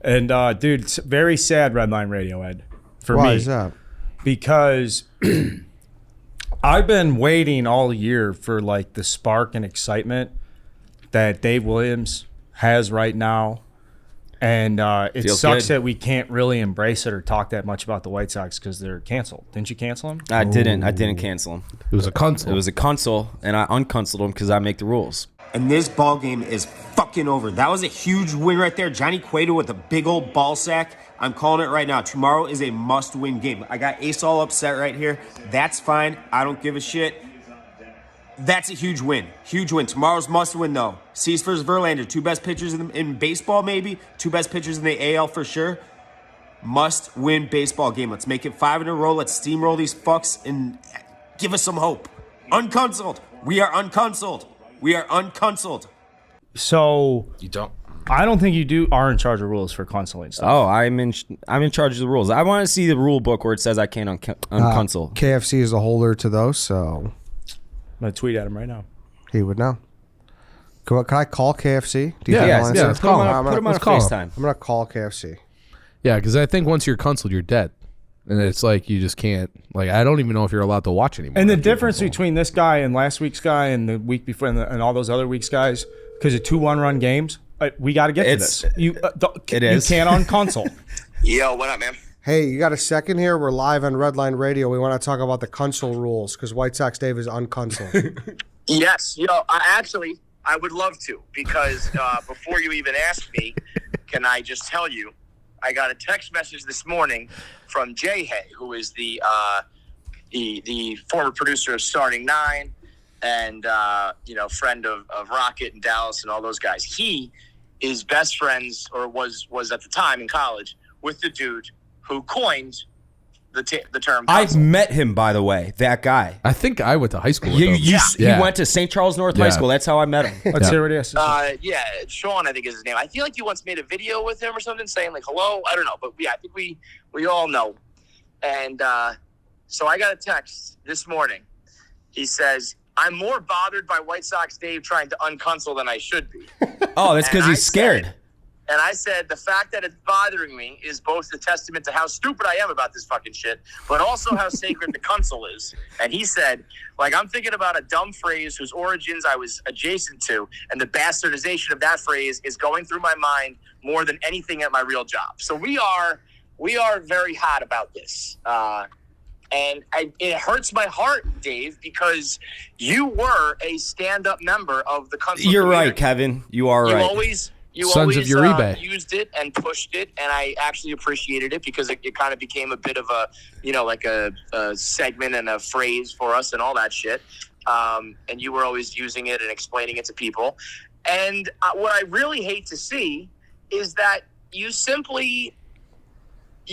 And, dude, it's very sad Redline Radio, Ed, for me. Why is that? Because I've been waiting all year for, like, the spark and excitement that Dave Williams has right now. And it Feels sucks good. that we can't really embrace it or talk that much about the White Sox because they're canceled. Didn't you cancel them? I didn't cancel him. It was a console. It was a console, and I uncanceled him because I make the rules. And this ball game is fucking over. That was a huge win right there. Johnny Cueto with a big old ball sack. I'm calling it right now. Tomorrow is a must-win game. I got Ace all upset right here. That's fine. I don't give a shit. That's a huge win. Huge win. Tomorrow's must-win, though. Cease versus Verlander. Two best pitchers in baseball, maybe. Two best pitchers in the AL for sure. Must-win baseball game. Let's make it 5 in a row. Let's steamroll these fucks and give us some hope. Uncuncelled. We are uncuncelled. We are uncuncelled. So You don't. I don't think you are in charge of rules for canceling stuff. Oh, I'm in charge of the rules. I want to see the rule book where it says I can't uncancel. KFC is a holder to those, so I'm going to tweet at him right now. he would know. Can I call KFC? Do you Yeah, think yeah, I'll yeah, answer? let's call him. Put him on a Let's call him. FaceTime. I'm going to call KFC. Yeah, because I think once you're canceled, you're dead. And it's like you just can't. Like, I don't even know if you're allowed to watch anymore. And the if you're difference canceled. between this guy and last week's guy and the week before and all those other weeks' guys, because of 2 one-run games, we got to get to this. You is. can't unconsole. Yo, what up, man? Hey, you got a second here? We're live on Redline Radio. We want to talk about the Uncuncelling rules because White Sox Dave is Uncuncelled. Yes, I would love to, because before you even asked me, can I just tell you, I got a text message this morning from Jay Hay, who is the former producer of Starting Nine and friend of Rocket and Dallas and all those guys. He is best friends, or was at the time in college, with the dude who coined the term. I've console. met him, by the way. That guy. I think I went to high school with him. He went to St. Charles North High Yeah. School. That's how I met him. Let's hear what he has to say. Yeah, Sean, I think is his name. I feel like you once made a video with him or something saying like hello. I don't know, but yeah, I think we all know. And so I got a text this morning. He says, "I'm more bothered by White Sox Dave trying to uncuncel than I should be." Oh, that's because And he's scared. And I said, the fact that it's bothering me is both a testament to how stupid I am about this fucking shit, but also how sacred the Uncuncel is. And he said, like, I'm thinking about a dumb phrase whose origins I was adjacent to, and the bastardization of that phrase is going through my mind more than anything at my real job. So we are very hot about this. And it hurts my heart, Dave, because you were a stand-up member of the Uncuncel You're community. right, Kevin. You are You right. You Sons always of Uribe. used it and pushed it, and I actually appreciated it because it kind of became a bit of a, like a segment and a phrase for us and all that shit. And you were always using it and explaining it to people. And what I really hate to see is that you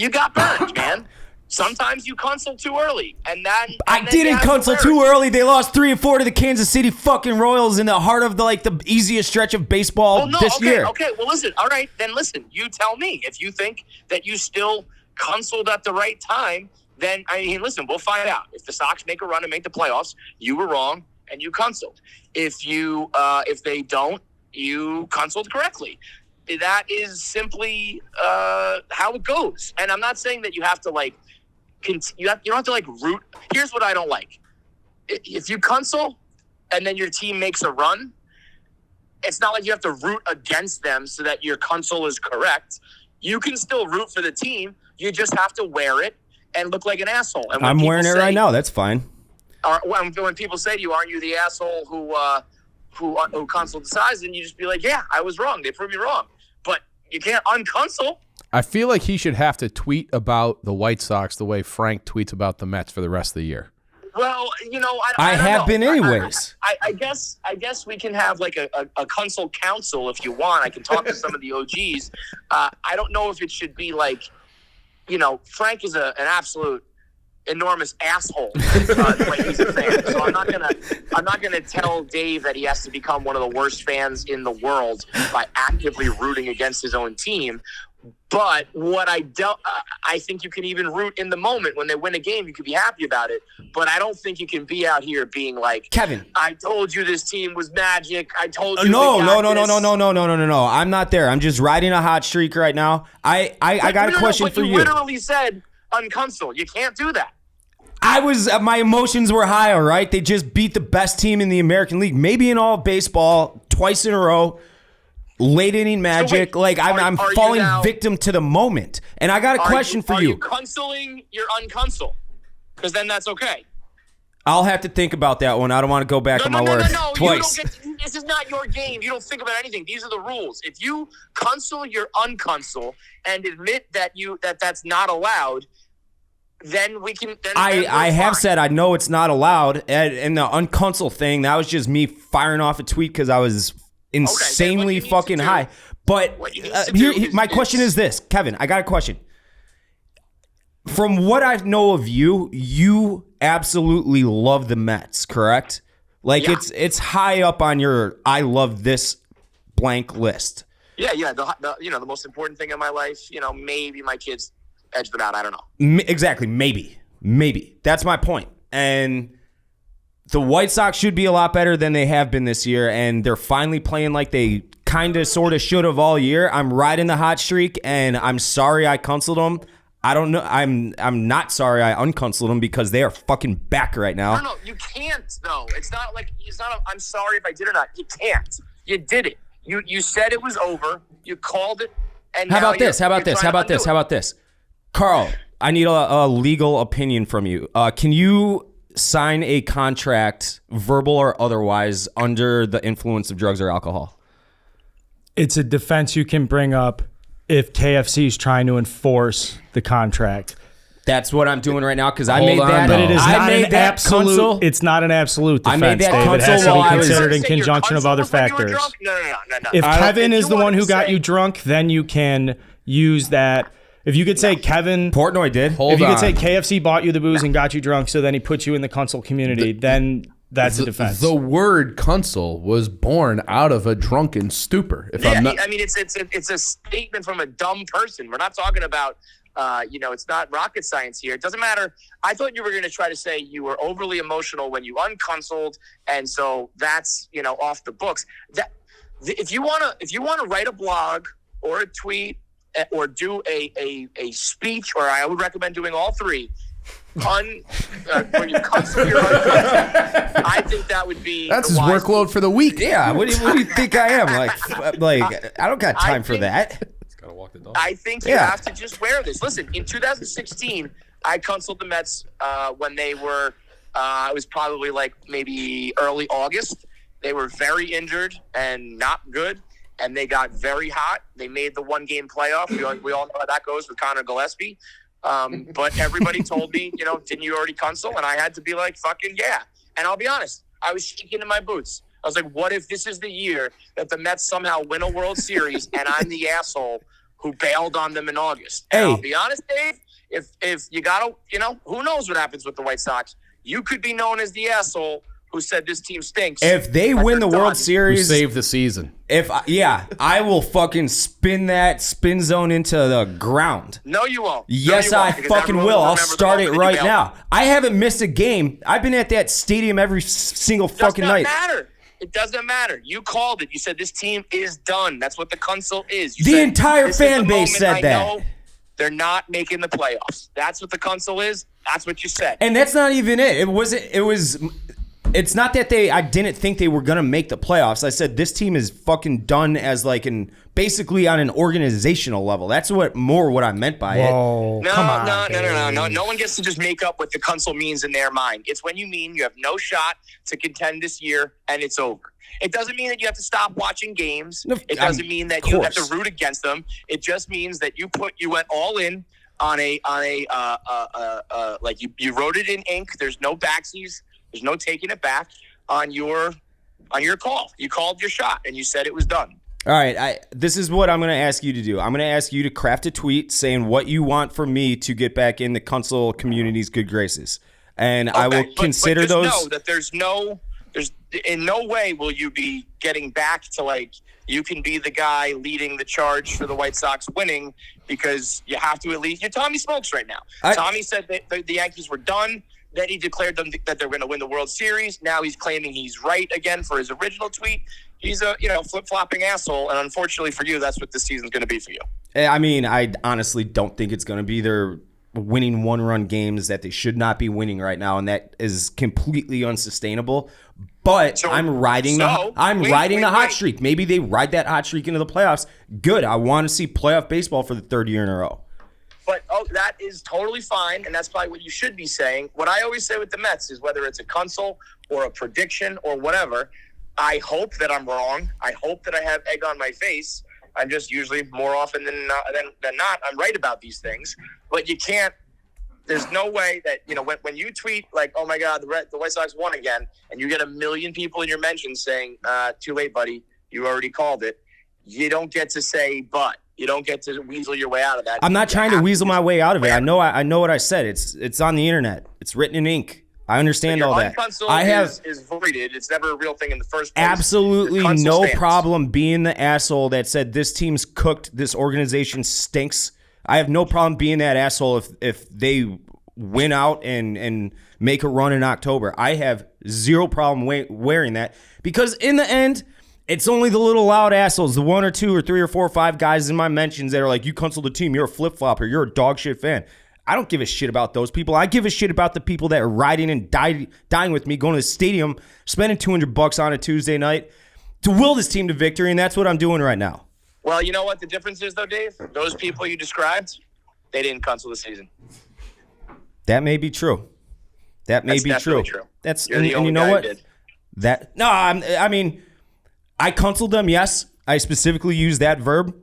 got burned, man. Sometimes you console too early, and then I didn't console too early. They lost 3-4 to the Kansas City fucking Royals in the heart of the easiest stretch of baseball this year. Okay, well, listen. All right, then listen. You tell me if you think that you still consoled at the right time. Then listen. We'll find out. If the Sox make a run and make the playoffs, you were wrong and you consoled. If they don't, you consoled correctly. That is simply how it goes. And I'm not saying that you have to you don't have to root. Here's what I don't like. If you console and then your team makes a run, it's not like you have to root against them so that your console is correct. You can still root for the team. You just have to wear it and look like an asshole. And I'm wearing it right now. That's fine. When people say to you, aren't you the asshole who console decides, and you just be like, yeah, I was wrong. They proved me wrong. But you can't unconsole. I feel like he should have to tweet about the White Sox the way Frank tweets about the Mets for the rest of the year. Well, I don't have know. been anyways. I guess we can have like a console council if you want. I can talk to some of the OGs. I don't know if it should be like, Frank is an absolute enormous asshole the way he's a fan. So I'm not gonna tell Dave that he has to become one of the worst fans in the world by actively rooting against his own team. But what I think you can even root in the moment when they win a game. You can be happy about it. But I don't think you can be out here being like, Kevin, I told you this team was magic. I told you. No. No. I'm not there. I'm just riding a hot streak right now. I got a question for you. You literally said Uncuncel. You can't do that. My emotions were high, all right? They just beat the best team in the American League, maybe in all of baseball, twice in a row. Late inning magic. So wait, I'm falling victim to the moment. And I got a question for you. Are you Cunceling your Uncuncel? Because then that's okay. I'll have to think about that one. I don't want to go back on my word twice. This is not your game. You don't think about anything. These are the rules. If you Cuncel your Uncuncel and admit that that's not allowed, then we can. Then I have said I know it's not allowed, and the Uncuncel thing, that was just me firing off a tweet because I was insanely fucking high. But my question is this, Kevin. I got a question. From what I know of you, you absolutely love the Mets, correct? Like it's high up on your I love this blank list. Yeah. The most important thing in my life. Maybe my kids edge them out. I don't know. Exactly. Maybe. That's my point. And the White Sox should be a lot better than they have been this year, and they're finally playing like they kind of sort of should have all year. I'm riding the hot streak, and I'm sorry I canceled them. I don't know. I'm not sorry I uncanceled them because they are fucking back right now. No, you can't though. It's not. I'm sorry if I did or not. You can't. You did it. You said it was over. You called it. And How about this? Carl, I need a legal opinion from you. Can you sign a contract, verbal or otherwise, under the influence of drugs or alcohol? It's a defense you can bring up if KFC is trying to enforce the contract. That's what I'm doing right now because I made that. But it is not an absolute. absolute. It's not an absolute defense. I made that Dave. It has to while be I was- considered in conjunction of other factors. No. If Kevin is the one who got say- you drunk, then you can use that. If you could say Kevin, Portnoy did. if you could say KFC bought you the booze and got you drunk, so then he put you in the Uncunceled community, then that's a defense. The word "Cuncel" was born out of a drunken stupor. It's a statement from a dumb person. We're not talking about, it's not rocket science here. It doesn't matter. I thought you were going to try to say you were overly emotional when you uncunceled, and so that's off the books. If you want to write a blog or a tweet or do a speech, or I would recommend doing all three. Where you cancel your Uncuncel, I think that would be that's his workload for the week. Yeah, what do you think I am? Like I don't got time for that. Gotta walk the dog. I think you have to just wear this. Listen, in 2016, I canceled the Mets when they were. It was probably like maybe early August. They were very injured and not good, and they got very hot. They made the one-game playoff. We all know how that goes with Connor Gillespie. But everybody told me, didn't you already Cuncel? And I had to be like, fucking yeah. And I'll be honest, I was shaking in my boots. I was like, what if this is the year that the Mets somehow win a World Series and I'm the asshole who bailed on them in August? And I'll be honest, Dave, if you gotta, who knows what happens with the White Sox? You could be known as the asshole who said this team stinks. If they win the World Series, save the season. I will fucking spin that spin zone into the ground. No, you won't. Yes, I fucking will. I'll start it right now. I haven't missed a game. I've been at that stadium every single fucking night. It doesn't matter. You called it. You said this team is done. That's what the Cuncel is. The entire fan base said that. They're not making the playoffs. That's what the Cuncel is. That's what you said. And that's not even it. It's not that I didn't think they were going to make the playoffs. I said this team is fucking done as basically on an organizational level. That's what I meant by it. No one gets to just make up what the Cuncel means in their mind. It's when you mean you have no shot to contend this year and it's over. It doesn't mean that you have to stop watching games. It doesn't mean that you have to root against them. It just means that you went all in on you wrote it in ink. There's no backsies. There's no taking it back on your call. You called your shot, and you said it was done. All right. This is what I'm going to ask you to do. I'm going to ask you to craft a tweet saying what you want for me to get back in the Uncunceled community's good graces. And I will consider but just those. know that there's no there's in no way will you be getting back to like you can be the guy leading the charge for the White Sox winning because you have to at least. You're Tommy Smokes right now. Tommy said that the Yankees were done. Then he declared that they're going to win the World Series. Now he's claiming he's right again for his original tweet. He's a flip-flopping asshole, and unfortunately for you, that's what this season's going to be for you. I mean, I honestly don't think it's going to be. They're winning one-run games that they should not be winning right now, and that is completely unsustainable. But I'm riding the hot streak. Maybe they ride that hot streak into the playoffs. Good. I want to see playoff baseball for the third year in a row. But that is totally fine, and that's probably what you should be saying. What I always say with the Mets is whether it's a Uncuncelling or a prediction or whatever, I hope that I'm wrong. I hope that I have egg on my face. I'm just usually more often than not, I'm right about these things. But you can't. There's no way that when you tweet like, "Oh my God, the White Sox won again," and you get 1 million people in your mentions saying, "Too late, buddy. You already called it." You don't get to say, but. You don't get to weasel your way out of that. I'm not trying to weasel my way out of it. I know what I said. It's on the internet. It's written in ink. I understand all that. Is voided. It's never a real thing in the first place. Absolutely no problem being the asshole that said this team's cooked, this organization stinks. I have no problem being that asshole if they win out and make a run in October. I have zero problem wearing that because in the end, it's only the little loud assholes, the 1 or 2 or 3 or 4 or 5 guys in my mentions that are like, you Uncunceled the team, you're a flip-flopper, you're a dog shit fan. I don't give a shit about those people. I give a shit about the people that are riding and dying with me, going to the stadium, spending $200 on a Tuesday night to will this team to victory, and that's what I'm doing right now. Well, you know what the difference is, though, Dave? Those people you described, they didn't Uncunceled the season. That may be true. That's true. That's and you know what? I mean, I Uncunceled them, yes. I specifically used that verb,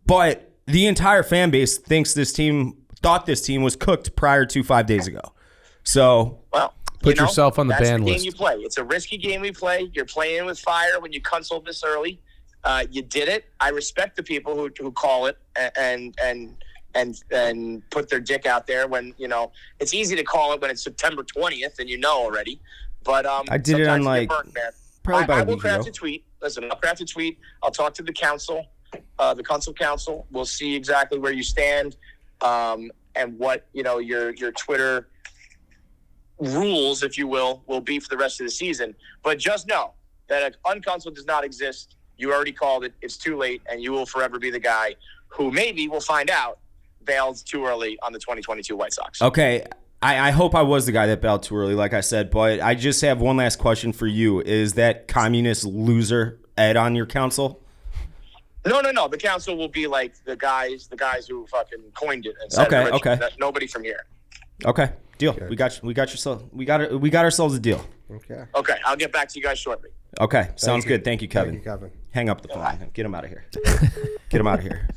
but the entire fan base thought this team was cooked prior to 5 days ago. So, put yourself on the ban list. That's the game you play. It's a risky game we play. You're playing with fire when you Uncunceled this early. You did it. I respect the people who call it and put their dick out there when it's easy to call it when it's September 20th and already. But I did it on probably about a week ago. A tweet. Listen, I'll craft a tweet. I'll talk to the council, the council. We'll see exactly where you stand, and what your Twitter rules, if you will be for the rest of the season. But just know that Uncunceled does not exist. You already called it. It's too late, and you will forever be the guy who maybe we'll find out bailed too early on the 2022 White Sox. Okay. I hope I was the guy that bailed too early, like I said, but I just have one last question for you. Is that communist loser Ed on your council? No. The council will be like the guys who fucking coined it and said okay. Nobody from here. Okay, deal. Okay. We got ourselves a deal. Okay, I'll get back to you guys shortly. Okay, sounds good. Thank you, Kevin. Thank you, Kevin. Hang up the phone. Get him out of here. Get him out of here.